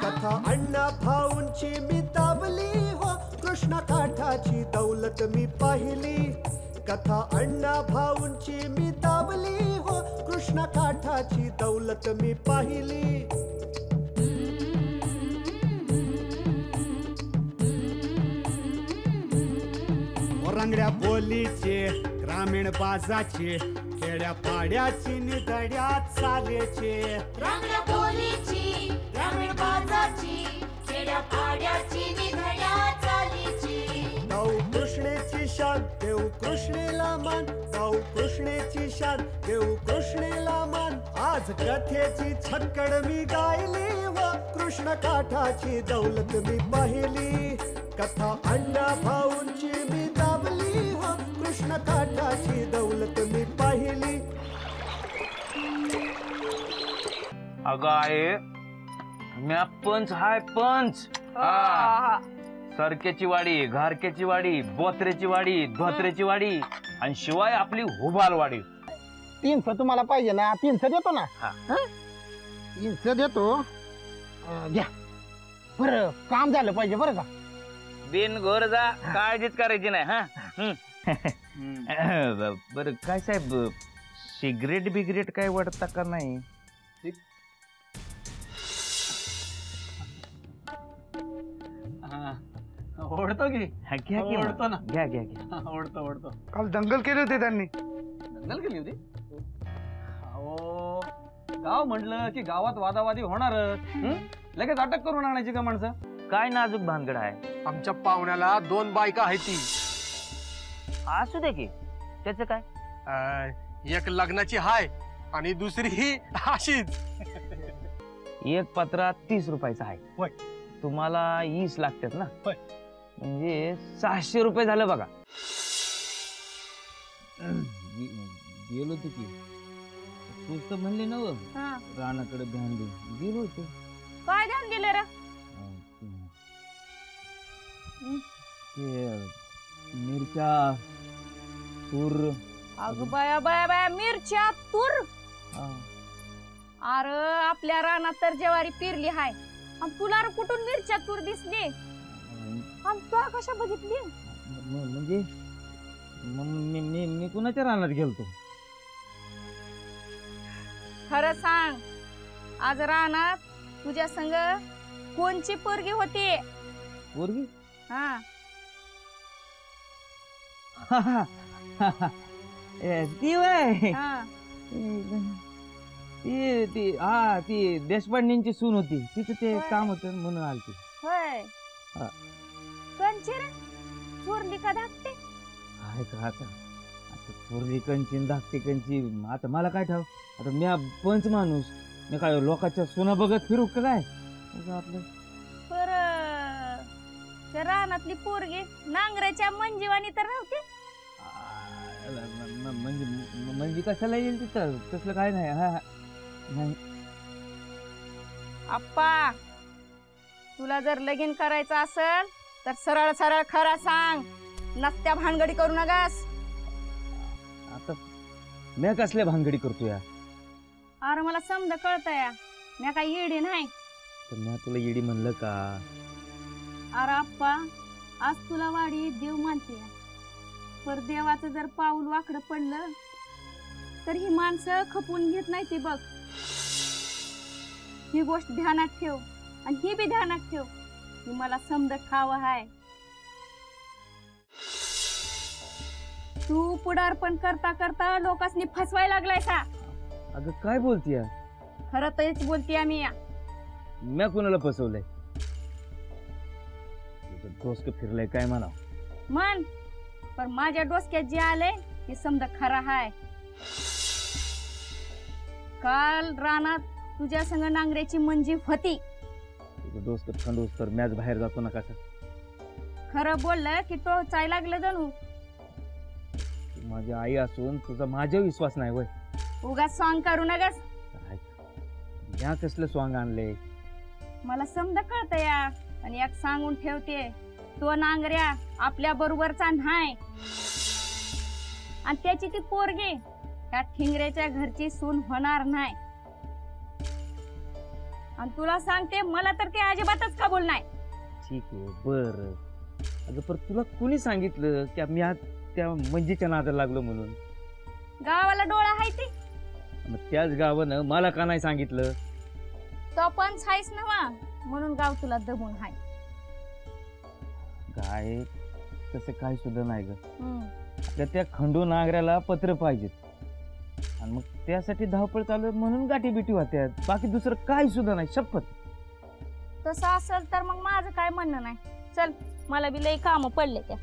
कथा अण्णा भाऊंची मी तावली हो, कृष्ण काठाची दौलत मी पाहिली. कथा अण्णा भाऊंची मी तावली हो, कृष्ण काठाची दौलत मी पाहिली. रंगड्या बोलीचे ग्रामीण बाजाचे, खेड्या पाड्याची निधड्या चालेचे. रंगड्या बोलीची ग्रामीण बाजाची, खेड्या पाड्याची निधड्या चालीची. गाऊ कृष्णेची शान देऊ कृष्णेला मान, गाऊ कृष्णेची शान देऊ कृष्णेला मान. आज कथेची छक्कड मी गायली व कृष्ण काठाची दौलत मी पाहिली. कथा अण्णा भाऊंची मी दावली हो, कृष्ण काठाची दौलत मी पाहिली. अगं आहे म्या पंच हाय पंच. सरक्याची वाडी, घारक्याची वाडी, बोत्रेची वाडी, धोत्रेची वाडी आणि शिवाय आपली हुबाल वाडी. 300 तुम्हाला पाहिजे ना? 300 देतो ना. 300 देतो. घ्या. बरं काम झालं पाहिजे बरं का. बिन घर जा, काळजीच करायची नाही. बर काय साहेब, सिगरेट बिगरेट काय वाटता का नाही? ओढतो की घ्या की ओढतो ना. घ्या घ्या घ्या. ओढतो. काल दंगल केली होती त्यांनी. दंगल केली होती? अहो गाव म्हटलं की गावात वादावादी होणारच. लगेच अटक करून आणायची का माणसं? काय नाजूक भानगड आहे. आमच्या पाहुण्याला 2 बायका आहेत ती. असू दे की, त्याचं काय. एक लग्नाची हाय आणि दुसरी ही अशीच. एक पत्रा 30 रुपयाचा आहे. होय. तुम्हाला 20 लागतात ना? होय. म्हणजे 600 रुपये झालं बघा. गेलो होतो की तूच तर म्हणले नव रानाकडे ध्यान दे. गेलो होतो. काय ध्यान गेले रे? मिरच्या तूर. अगं बाया बाया बाया, मिरच्या तूर. अरे आपल्या रानात तर ज्वारी पेरली हाय, आणि तुला कुठून मिरच्या तूर दिसली? आणि तू कशा बघितली? म्हणजे मी कुणाच्या रानात गेलतो? खरं सांग, आज रानात तुझ्या संग कोणची पोरगी होती? पोरगी? हा ती वय हा. ती देशपांडेंची सून होती. तिचं ते काम होतं म्हणून आलती. होय. कंची रे? चोरली का धाकटे? काय का आता चोरली कंची धाकटी कंची, आता मला काय ठाव. आता मी पंच माणूस, मी काय लोकांच्या सुना बघत फिरू का काय आपलं? त्या रानातली पोरगी नांगराच्या मंजीवानी तर नव्हती. म्हणजे कशाला येईल तिथं? तसलं काय नाही. हा नाही. आप्पा, तुला जर लगीन करायचं असेल तर सरळ सरळ खरा सांग, नसत्या भानगडी करू नकास. आता मी कसल्या भानगडी करतो या? अरे मला समज कळतंय, मी काही येडी नाही. तर मी तुला येडी म्हणलं का? अरे आप्पा, आज तुला वाडी देव मानते, पर देवाचं जर पाऊल वाकडं पडलं तर ही माणसं खपून घेत नाही. ती बघ, ही गोष्ट ध्यानात ठेव, आणि ही बी ध्यानात ठेव की मला समज खावं हाय. तू पुढारपण करता करता लोकांनी फसवायला लागलाय सा. अगं काय बोलतीय? खरं तेच बोलते आम्ही. मी कुणाला फसवलंय? डोसकं फिरलंय काय म्हणा मन, पण माझ्या डोसक्यात जे आले ते समजा खरं हाय. काल रानात तुझ्या संग नांगऱ्याची मंजी होती. डोसकं थंडूस तर मॅच बाहेर जातो ना कसं? खरं बोललं की तो चाय लागलं जणू. माझी आई असून तुझा माझ्यावर विश्वास नाही वय. उगाच सॉंग करू नगस. या कसलं सॉंग आणले? मला समजा कळत या, आणि एक सांगून ठेवते, तो नांगऱ्या आपल्या बरोबरचा नाही, आणि त्याची ती पोरगी त्या ठिंगऱ्याच्या घरची सून होणार नाही. आणि तुला सांगते मला तर ते अजिबातच कबूल नाही. ठीक आहे बर. अगं पण तुला कुणी सांगितलं की मी आज त्या मंजीच्या नादाला लागलो म्हणून? गावाला डोळा आहे ते. मग त्याच गावानं मला का नाही सांगितलं? तो पण छाईस नवा म्हणून गाव तुला दबून हाय. काय तसं काय सुद्धा नाही ग. हम्म. आपल्या त्या खंडू नागऱ्याला पत्र पाहिजेत आणि मग त्यासाठी धावपळ चालू आहे म्हणून गाठी बिटी होत्या. बाकी दुसरं काय सुद्धा नाही शपथ. तसं असेल तर मग माझं काय म्हणणं नाही. चल मला बी लई काम पडले त्या.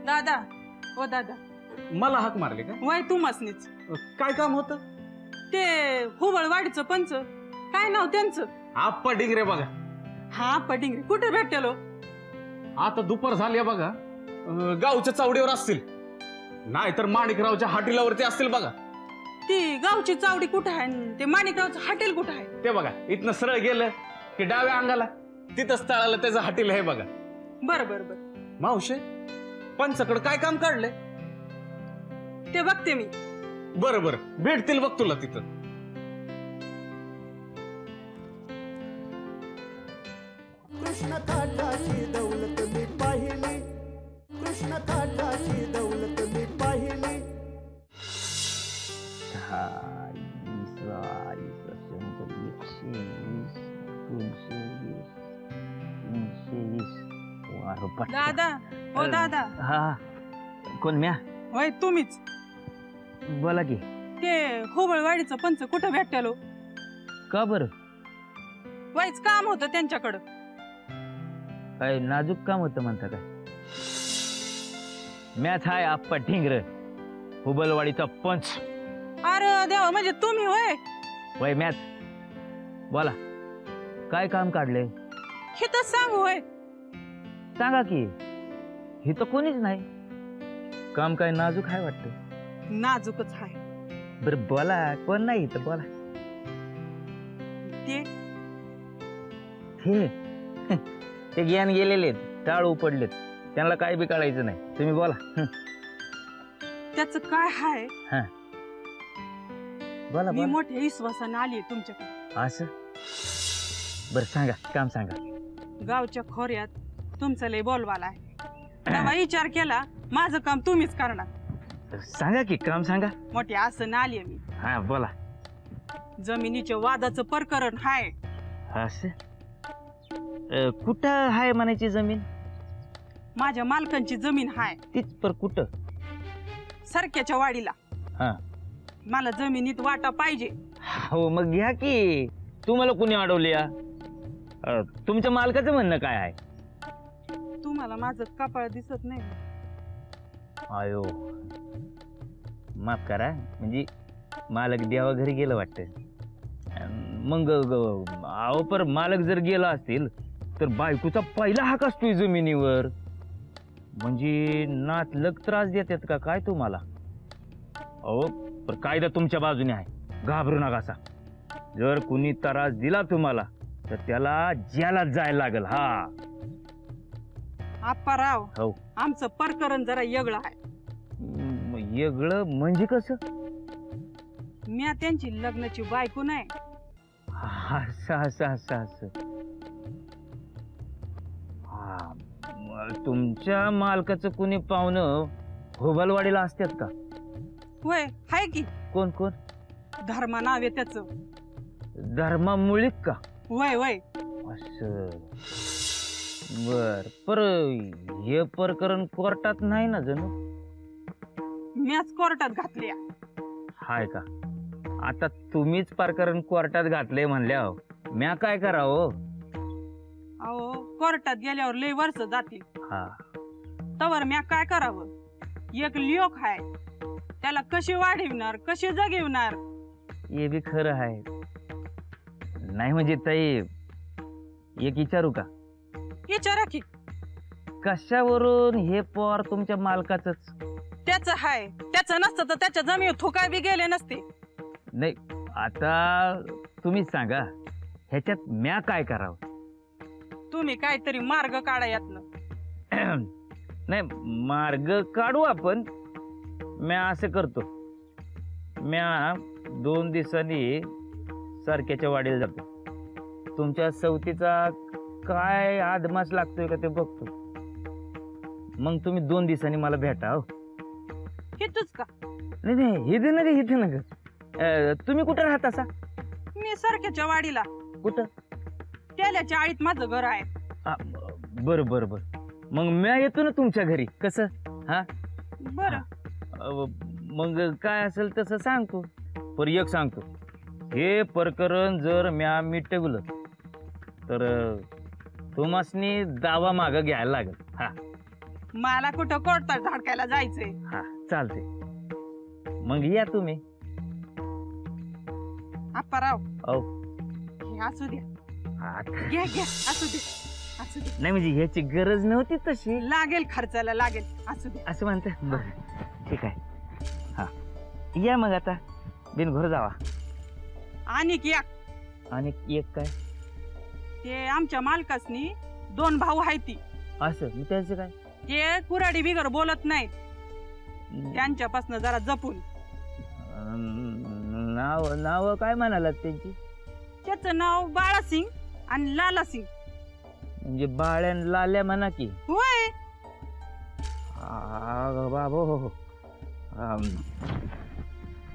दादा ओ दादा मला हाक मारले का? वय तुम्हासनीच. काय काम होतं? ते हुबळवाडीचं पंच काय नाव त्यांचं? आप्पा डिंगरे बघा. हा पटिंगरे कुठे भेटलो? आता दुपार झाली बघा. गावच्या चावडीवर असतील नाही तर माणिकरावच्या हाटीलावरती असतील बघा. ती गावची चावडी कुठे आहे आणि ते माणिकरावचं हॉटेल कुठे आहे? ते बघा इथनं सरळ गेलं की डाव्या अंगाला तिथंच तळाला त्याचं हाटील आहे बघा. बरं बरं बरं. मावशे पंचाकडे काय काम काढलंय? ते बघते मी. बरं बरं भेटतील बघ तुला तिथं. कृष्ण काठाची दौलत मी पाहिली, कृष्ण काठाची दौलत मी पाहिली. 6, 20, 100, 220, 320. दादा ओ दादा. हा कोण म्या? वय तुम्हीच. बोला की. ते हुबळवाडीचं पंच कुठे भेटलो? का बरं? वयच काम होतं त्यांच्याकडं. काय नाजूक काम होतं म्हणता काय? मॅच हाय आप्पा ढिंगर हुबलवाडीचा पंच. अरे देवा म्हणजे तुम्ही होय? वय मॅच बोला काय काम काढले? हे तर सांगू होय. सांगा की. हे तर कोणीच नाही. काम काय नाजूक आहे वाटतं? नाजूकच आहे. बरं बोला कोण नाही तर बोला. ते ज्ञान गेलेले टाळ उपडलेत त्यांना काय बी कळायचं नाही. तुम्ही बोला. त्याच काय हाय? बोला मी बोला. मोठ्या विश्वासाने आली तुमच्याकडे. असं बरं सांगा काम सांगा. गावच्या खोऱ्यात तुमचं लय बोलवाला आहे. तेव्हा विचार केला माझं काम तुम्हीच करणार. सांगा की काम सांगा. मोठी असं आली मी. हा बोला. जमिनीच्या वादाचं प्रकरण हाय. असं कुठं हाय म्हणायची जमीन? माझ्या मालकांची जमीन हाय तीच पर कुठं? सरक्याच्या वाडीला. हा मला जमिनीत वाटा पाहिजे. हो मग घ्या की. तुम्हाला कुणी अडवले? तुमच्या मालकाचं म्हणणं काय आहे? तुम्हाला माझं कपाळ दिसत नाही? आयो माफ करा म्हणजे मालक देवा घरी गेलं वाटतं. मग अहो पर मालक जर गेला असतील तर बायकोचा पहिला हाक असतोय जमिनीवर. म्हणजे नातलग त्रास देतात का काय तुम्हाला? अहो पर कायदा तुमच्या बाजूने आहे. घाबरू नका. जर कुणी त्रास दिला तुम्हाला तर त्याला जेलात जायला लागल. हा आप्पाराव हो. आमचं प्रकरण जरा वेगळं आहे. वेगळं म्हणजे कसं? मी त्यांची लग्नाची बायको नाही. असं असं असं असं. हा तुमच्या मालकाचं कुणी पाहुणं हुबलवाडीला असतात का? होय हाय की. कोण कोण? धर्मा नाव आहे त्याचं. धर्मा मुळीक का? वय वय. असं बर. पर हे प्रकरण कोर्टात नाही ना जणू? मीच कोर्टात घातली. हाय का? आता तुम्हीच प्रकरण कोर्टात घातले म्हणल्या म्या काय करावं? अहो कोर्टात गेल्यावर लय वर्ष जातील. हा तवर म्या काय करावं? एक लिओक हाय त्याला कशी वाढविणार कशी जगविणार? हे बी खरं आहे. नाही म्हणजे ताई एक विचारू का? विचारा की. कशावरून हे पोर तुमच्या मालकाचंच? त्याचं हाय, त्याचं नसतं तर त्याच्या जमीन थुकाय बी गेले नसते. नाही आता तुम्हीच सांगा ह्याच्यात म्या काय करावं? तुम्ही काहीतरी मार्ग काढा यातनं. नाही मार्ग काढू आपण. म्या असं करतो, म्या 2 दिवसांनी सारख्याच्या वाडीला जातो. तुमच्या सवतीचा काय आदमास लागतोय का ते बघतो. मग तुम्ही 2 दिवसांनी मला भेटा. हो हेतूच का? नाही नाही इथे नका इथे नका. तुम्ही कुठं राहत असा? मी सारख्याच्या वाडीला. कुठं? त्याल्याच्या आळीत माझं घर आहे. बर बर बर. मग म्या येतो ना तुमच्या घरी. कसं? हा बरं. मग काय असेल तसं सांगतो. पर एक सांगतो, हे प्रकरण जर म्या मिटवलं तर तुम्हासनी दावा मागं घ्यायला लागेल. हा मला कुठं कोर्टात धडकायला जायचंय. हा चालते. मग या तुम्ही. अप्पाराव औ हे असू द्या. आता घ्या घ्या असू दे असू दे. नाही म्हणजे ह्याची गरज नव्हती तशी. लागेल खर्चाला लागेल. असू दे. असं म्हणते. बरं ठीक आहे. हा या मग आता बिनघोर जावा. आणि की आणि एक काय? ते आमच्या मालकासनी 2 भाऊ आहेत ती. असं मग त्याचं काय? ते कुराडी बिगर बोलत नाहीत. त्यांच्यापासून जरा जपून. नाव नाव काय म्हणालात त्यांची? त्याचं नाव बाळासिंग आणि लालासिंग. म्हणजे बाळ्यान लाल्या म्हणा की. होय. बाबो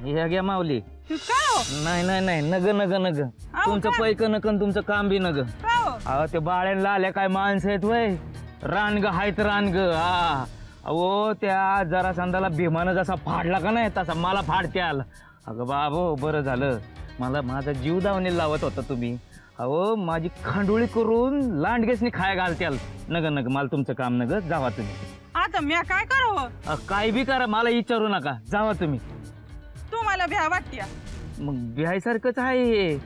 हे घ्या माऊली. काय हो? नाही नाही नाही नग नग नग. तुमचं पैक नकन तुमचं काम बी नग. अहो ते बाळ्यान लाल्या काय माणसं आहेत वय? रानग हायत रानग. हा अहो त्या जरा संदाला भीमानं जसा फाडला का नाही तसा मला फाडते आला. अगं बाबो बरं झालं मला माझा जीव दावणी लावत होता तुम्ही. अहो माझी खांडोळी करून लांडगेसनी खाय घालत्याल. नग नग मला तुमचं काम नग. जावा तुम्ही. आता मी काय करावं? काय बी करा मला विचारू नका. जावा तुम्ही. तुम्हाला भ्या वाटत्या? मग भ्यायसारखंच आहे हे.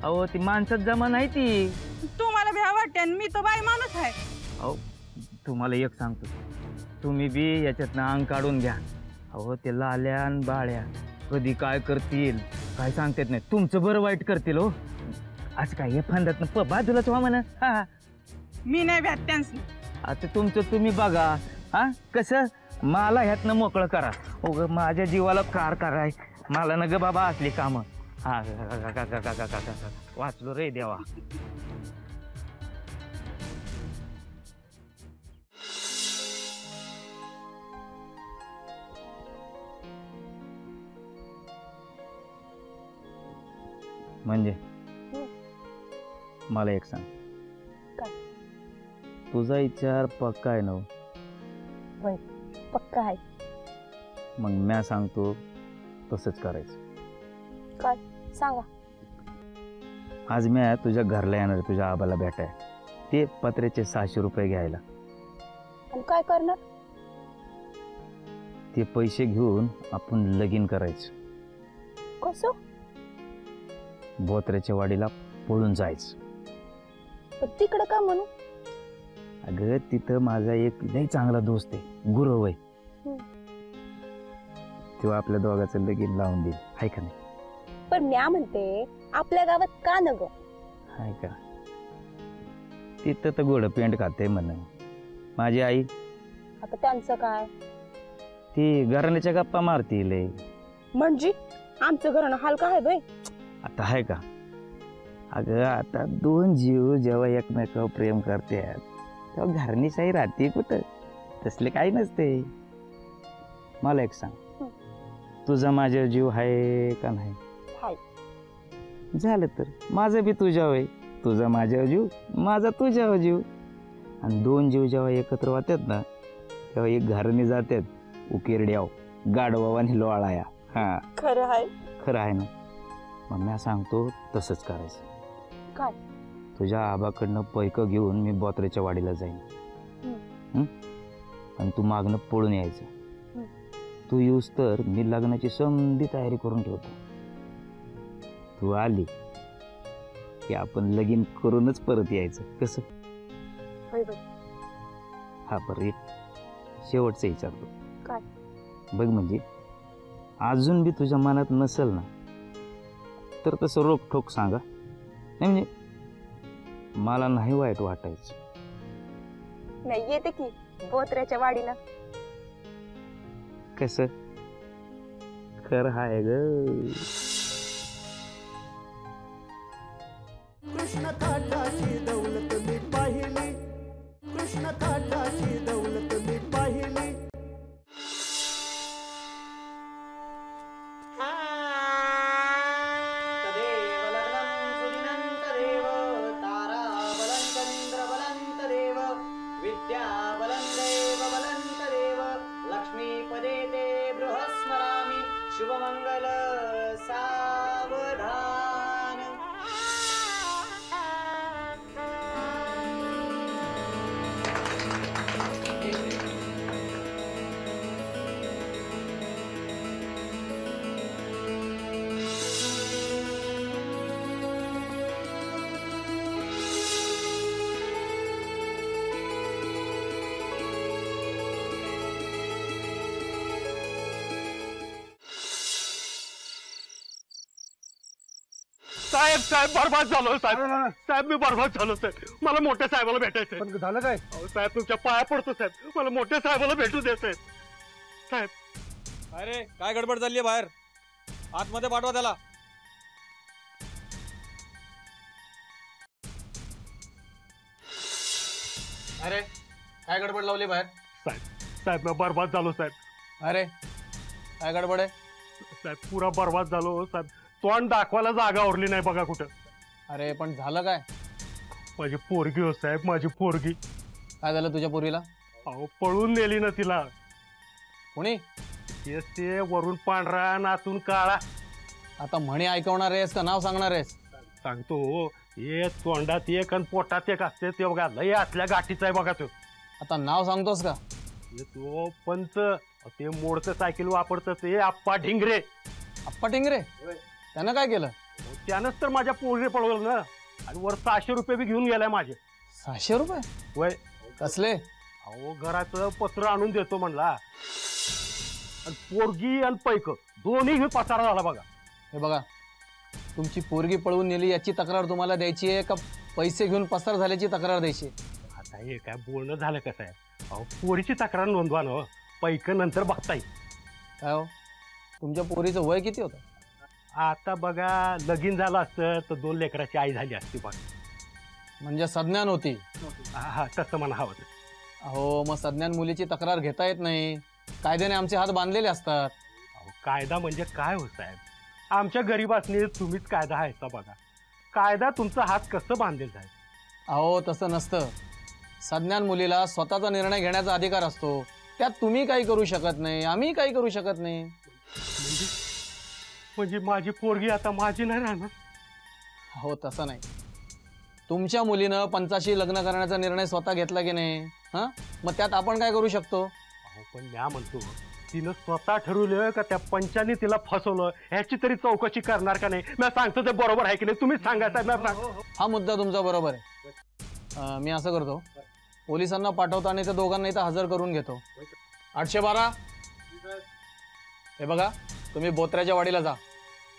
अहो ती माणसात जमा नाही ती. तुम्हाला भ्या वाटत्या मी तर बाई माणूस आहे. अहो तुम्हाला एक सांगतो, तुम्ही बी याच्यातनं अंग काढून घ्या. अहो ते लाल्या आणि बाळ्या कधी काय करतील काय सांगतात नाही. तुमचं बरं वाईट करतील. हो असं काय हे फंदात बाजूलाच व्हा म्हणा. हा मी नाही भ्यात त्यांस. आता तुमचं तुम्ही बघा. हा कसं मला ह्यातनं मोकळं करा. हो माझ्या जीवाला कार कराय मला न ग बाबा असली कामं. हा वाचलो रे देवा. म्हणजे मला एक सांग, तुझा विचार पक्का आहे ना? पक्का आहे. मग म्या सांगतो तसंच करायचं. काय सांगा. आज म्या तुझ्या घरला येणार तुझ्या आबाला भेटाय. ते पत्र्याचे 600 रुपये घ्यायला. आणि काय करणार? ते पैसे घेऊन आपण लगीन करायचं. कसं? बोत्र्याच्या वाडीला पळून जायचं. पण तिकडं का म्हणू? अगं तिथं माझा एक लई चांगला दोस्त आहे गुरव आहे. तेव्हा आपल्या दोघांचं लगीन लावून देईल. हाय का नाही? पण म्या म्हणते आपल्या गावात का न ग? हाय का? तिथं तर गोड पेंट खाते म्हण माझी आई. आता त्यांचं काय? ती घराण्याच्या गप्पा मारतील. म्हणजे आमचं घराणं हलका आहे बाई. आता आहे का? अगं आता 2 जीव जेव्हा एकमेकावर प्रेम करतात तेव्हा घराणीशाही राहते कुठं? तसले काही नसते. मला एक सांग, तुझा माझ्या जीव आहे का नाही? झालं तर माझं बी तुझ्यावर आहे. तुझा माझ्यावर जीव माझा तुझ्यावर जीव. आणि 2 जीव जेव्हा एकत्र होतात ना तेव्हा एक घराणी जातात उकिरड्याव गाडवा आणि लोळाया. हा खरं आहे. खरं आहे ना? मग मी सांगतो तसंच करायचं. काय? तुझ्या आबाकडनं पैक घेऊन मी बोत्र्याच्या वाडीला जाईन. आणि तू मागणं पळून यायचं. तू येऊस तर मी लग्नाची समधी तयारी करून ठेवतो. तू आली की आपण लगीन करूनच परत यायचं, कसं? हा बरं, एक शेवटचं विचारतो. काय? बघ, म्हणजे अजून बी तुझ्या मनात नसेल ना तर तसं रोखठोक सांगा. नाही म्हणजे मला नाही वाईट वाटायचं. नाही येते की बोत्र्याच्या वाडीला. कसं खरं आहे ग. कृष्ण काठाची दौलत मी पाहिली, कृष्ण काठाची दौलत मी पाहिली. तदेव लग्नं सुदिनं तदेव ताराबलं चन्द्रबलं तदेव विद्याबलं देवबलं तदेव लक्ष्मीपदे ते बृहस्मरामि शुभमङ्गल सावधान. साहेब साहेब बरबाद झालो साहेब. साहेब मी बरबाद झालो साहेब. मला मोठ्या साहेबाला भेटायचंय. पण झालं काय? अहो साहेब तुमच्या पाया पडतो साहेब. मला मोठ्या साहेबाला भेटू देत साहेब. साहेब अरे काय गडबड चालली बाहेर? आतमध्ये पाठवा त्याला. अरे काय गडबड लावली बाहेर? साहेब मी बरबाद झालो साहेब. अरे काय गडबड आहे? साहेब पुरा बरबाद झालो साहेब. तोंड दाखवायला जागा उरली नाही बघा कुठं. अरे पण झालं काय? माझी पोरगी हो साहेब, माझी पोरगी. काय झालं तुझ्या पोरीला? अहो पळून नेली ना तिला. कोणी? ते वरून पांढरा नातून काळा. आता म्हणी ऐकवणार आहेस का नाव सांगणार आहेस? सांगतो हे तोंडात एक आणि पोटात एक असते ते बघा. लय आतल्या गाठीचा आहे बघा तो. आता नाव सांगतोस का? तो पंच ते मोडचं सायकल वापरतं ते आप्पा ढिंगरे. आप्पा टिंगरे? त्यानं काय केलं? त्यानंच तर माझ्या पोरीने पळवलं ना. आणि वर 600 रुपये बी घेऊन गेलाय माझे. 600 रुपये? वय कसले? अहो घराचं पत्र आणून देतो म्हणला. आणि पोरगी आणि पैक दोन्ही घेऊन पसारा झाला बघा. हे बघा, तुमची पोरगी पळवून नेली याची तक्रार तुम्हाला द्यायची आहे का पैसे घेऊन पसार झाल्याची तक्रार द्यायची? आता हे काय बोलणं झालं कसं आहे. अहो पोरीची तक्रार नोंदवा ना. पैक नंतर बघता येईल. काय हो, तुमच्या पोरीचं वय किती होतं? आता बघा लगीन झालं असतं तर 2 लेकराची आई झाली असती बघ. म्हणजे सज्ञान होती. हा तसं म्हणा हवं. अहो मग सज्ञान मुलीची तक्रार घेता येत नाही. कायद्याने आमचे हात बांधलेले असतात. अहो कायदा म्हणजे काय हो साहेब? आमच्या गरीबासनी तुम्हीच कायदा आहे बघा. कायदा तुमचा हात कसं बांधेल साहेब? अहो तसं नसतं. सज्ञान मुलीला स्वतःचा निर्णय घेण्याचा अधिकार असतो. त्यात तुम्ही काही करू शकत नाही, आम्ही काही करू शकत नाही. म्हणजे माझी पोरगी आता माझी नाही राहणार? हो तसं नाही. तुमच्या मुलीनं पंचाशी लग्न करण्याचा निर्णय स्वतः घेतला की नाही? हां मग त्यात आपण काय करू शकतो? अहो पण म्या म्हणतो तिनं स्वतः ठरवलं का त्या पंचांनी तिला फसवलं ह्याची तरी चौकशी करणार का नाही? मी सांगतो ते बरोबर आहे की नाही तुम्हीच सांगा साहेब. हा मुद्दा तुमचा बरोबर आहे. मी असं करतो, पोलिसांना पाठवताना त्या दोघांना इथं हजर करून घेतो. 812. हे बघा, तुम्ही बोत्र्याच्या वाडीला जा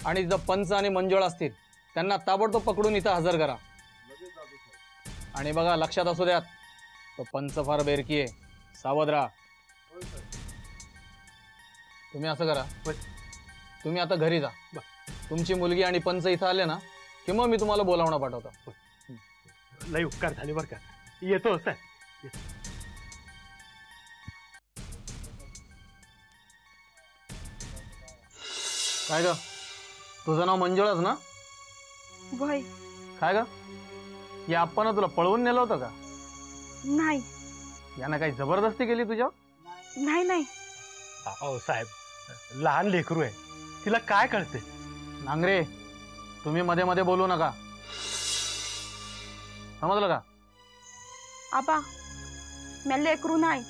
आणि तिथं पंच आणि मंजुळा असतील त्यांना ताबडतोब पकडून इथं हजर करा. आणि बघा लक्षात असू द्यात, तो पंच फार बेरकी आहे, सावध राहा. तुम्ही असं करा, तुम्ही आता घरी जा. तुमची मुलगी आणि पंच इथं आले ना की मग मी तुम्हाला बोलावणं पाठवतो. लय उपकार झाले बरं का. येतो साहेब. काय ग, तुझं नाव मंजुळाच ना? वय काय ग, या आप्पानं तुला पळवून नेलं होतं का? नाही यानं काही जबरदस्ती केली तुझ्यावर? नाही नाही. अहो साहेब लहान लेकरू आहे, तिला काय कळते? नांगरे, तुम्ही मध्ये मध्ये बोलू नका, समजलं का? आबा मी लेकरू नाही.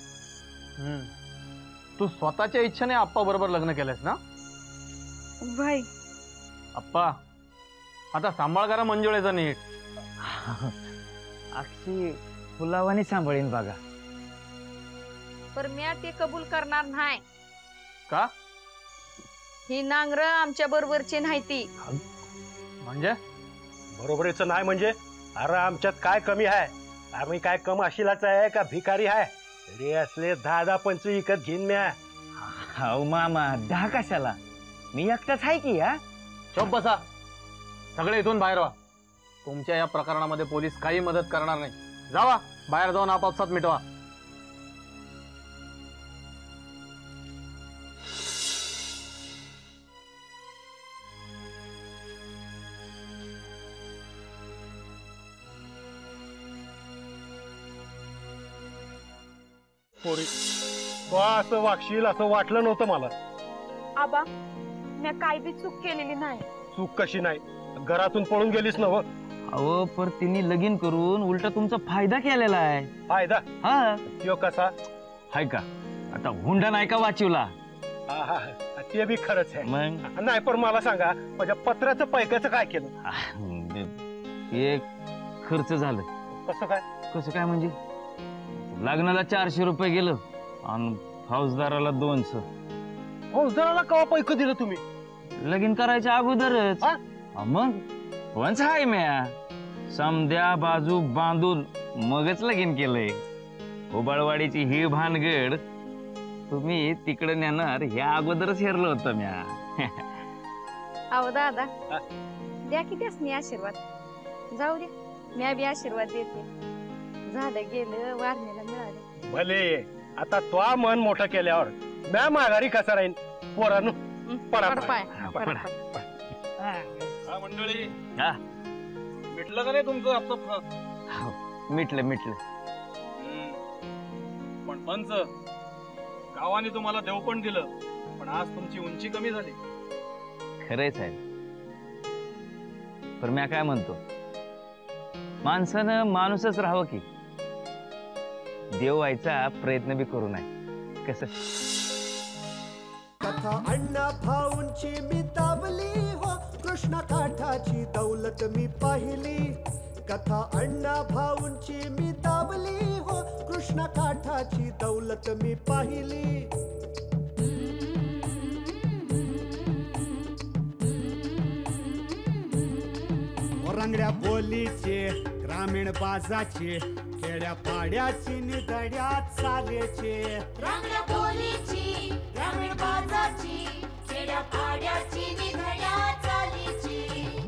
तू स्वतःच्या इच्छेने आप्पा बरोबर लग्न केलंस ना? वय आप्पा आता सांभाळ करा मंजुळेचा नीट. अक्षी फुलावानी सांभाळीन बघा. पर म्या ते कबूल करणार नाही. का? ही नांगर आमच्या बरोबरची नाही ती. म्हणजे बरोबरीचं नाही म्हणजे? अरे आमच्यात काय कमी आहे? आम्ही काय कम अशिलाच आहे का भिकारी आहे? रे असले 10-10 पंच विकत घेईन म्या. अहो मामा 10 कशाला, मी एकटाच आहे की. हा चुप बसा, सगळे इथून बाहेर व्हा. तुमच्या या प्रकरणामध्ये पोलीस काही मदत करणार नाही. जावा बाहेर जाऊन आपापसात मिटवा. पोरी तो असं वागशील असं वाटलं नव्हतं मला. आबा मी काय बी चूक केलेली नाही. चूक कशी नाही? घरातून पळून गेलीस ना? अहो पर तिने लगीन करून उलटा तुमचा फायदा केलेला आहे. फायदा? हा त्यो कसा? हाय का? आता हुंडा नाही का वाचवला? हा, ते बी खरंच आहे. मग नाही पण मला सांगा, माझ्या पत्राचं पैकाचं काय केलं? एक खर्च झालं. कसं काय? कसं काय म्हणजे? लग्नाला 400 रुपये गेलं आणि फौजदाराला 200. फौजदाराला केव्हा पैक दिलं तुम्ही? लगीन करायच्या अगोदरच. मग वंच हाय म्या समद्या बाजू बांधून मगच लगीन केलंय. उबाळवाडीची ही भानगड तुम्ही तिकडे नेणार हे अगोदरच हेरलं होतं म्या. अहो दादा द्या की त्यासनी आशीर्वाद. जाऊ द्या म्या बी आशीर्वाद देते. झालं गेलं वारण्याला मिळालं. भले आता तो मन मोठं केल्यावर म्या माघारी कसा राहीन? पोरांनो पडा पाय. मंडळी हा. मिटलं का नाही तुमचं आजचं? मिटलं. पण पंच गावाने तुम्हाला देव पण दिलं, पण आज तुमची उंची कमी झाली. खरंय साहेब. पण मी काय म्हणतो, माणसानं माणूसच राहावं की देव व्हायचा प्रयत्न बी करू नये. कसं? कथा अण्णा भाऊंची मी दाबली हो, कृष्ण काठाची दौलत मी पाहिली. कथा अण्णा भाऊंची मी दाबली हो, कृष्ण काठाची दौलत मी पाहिली. रंगड्या बोलीचे ग्रामीण बाजाचे, खेड्या पाड्याची निधड्या चालेचे. रंगड्या बोलीची ग्रामीण बाजाची, खेड्या पाड्याची निधड्या चालीची.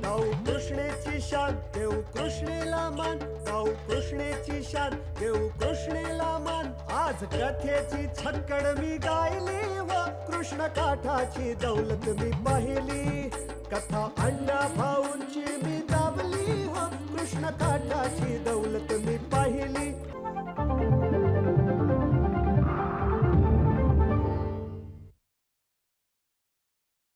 गाऊ कृष्णेची शान देऊ कृष्णेला मान, गाऊ कृष्णेची शान देऊ कृष्णेला मान. आज कथेची छक्कड मी गायली व कृष्ण काठाची दौलत मी पाहिली. कथा अण्णा भाऊंची मी दाबली हो, कृष्ण काठा